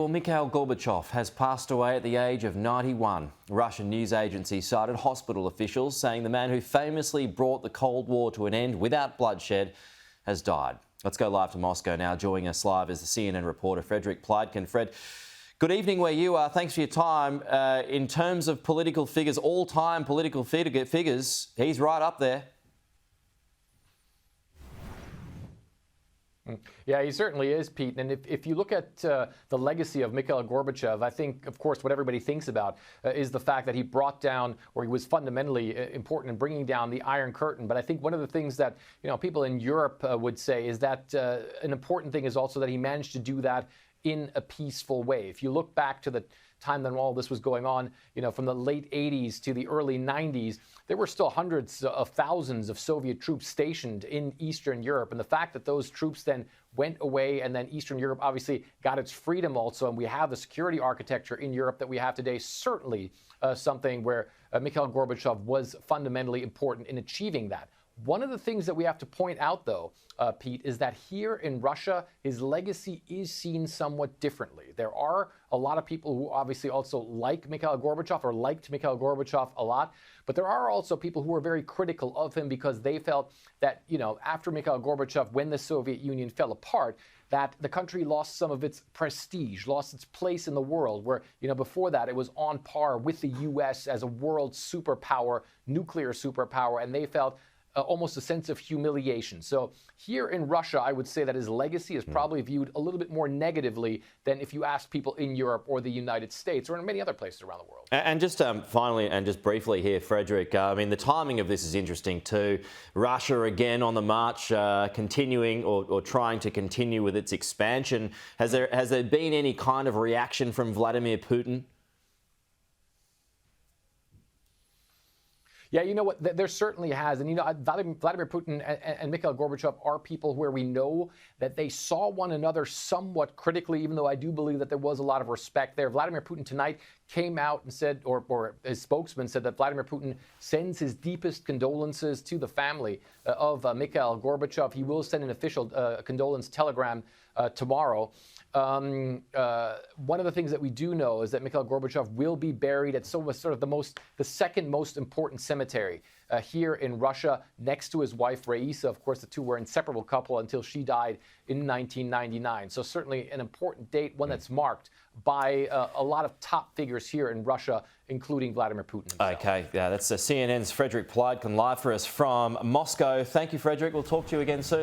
Well, Mikhail Gorbachev has passed away at the age of 91. Russian news agency cited hospital officials saying the man who famously brought the Cold War to an end without bloodshed has died. Let's go live to Moscow now. Joining us live is the CNN reporter Fred Pleitgen. Fred, good evening where you are. Thanks for your time. In terms of political figures, all-time political figures, he's right up there. Yeah, he certainly is, Pete. And if you look at the legacy of Mikhail Gorbachev, I think, of course, what everybody thinks about is the fact that he brought down, or he was fundamentally important in bringing down the Iron Curtain. But I think one of the things that people in Europe would say is that an important thing is also that he managed to do that in a peaceful way. If you look back to the time that all this was going on, from the late 80s to the early 90s, there were still hundreds of thousands of Soviet troops stationed in Eastern Europe. And the fact that those troops then went away and then Eastern Europe obviously got its freedom also, and we have the security architecture in Europe that we have today, certainly something where Mikhail Gorbachev was fundamentally important in achieving that. One of the things that we have to point out, though, Pete, is that here in Russia, his legacy is seen somewhat differently. There are a lot of people who obviously also like Mikhail Gorbachev or liked Mikhail Gorbachev a lot, but there are also people who are very critical of him because they felt that, after Mikhail Gorbachev, when the Soviet Union fell apart, that the country lost some of its prestige, lost its place in the world, where, before that it was on par with the U.S. as a world superpower, nuclear superpower, and they felt almost a sense of humiliation. So here in Russia, I would say that his legacy is probably viewed a little bit more negatively than if you ask people in Europe or the United States or in many other places around the world. And just finally, and just briefly here, Frederick, the timing of this is interesting too. Russia again on the march, continuing or trying to continue with its expansion. Has there been any kind of reaction from Vladimir Putin? Yeah, you know what? There certainly has. And, Vladimir Putin and Mikhail Gorbachev are people where we know that they saw one another somewhat critically, even though I do believe that there was a lot of respect there. Vladimir Putin tonight came out and said, or his spokesman said, that Vladimir Putin sends his deepest condolences to the family of Mikhail Gorbachev. He will send an official condolence telegram tomorrow. One of the things that we do know is that Mikhail Gorbachev will be buried at sort of the second most important cemetery here in Russia, next to his wife Raisa. Of course, the two were an inseparable couple until she died in 1999. So certainly an important date, one that's marked by a lot of top figures here in Russia, including Vladimir Putin himself. Okay, yeah, that's CNN's Frederick Pleitgen live for us from Moscow. Thank you, Frederick. We'll talk to you again soon.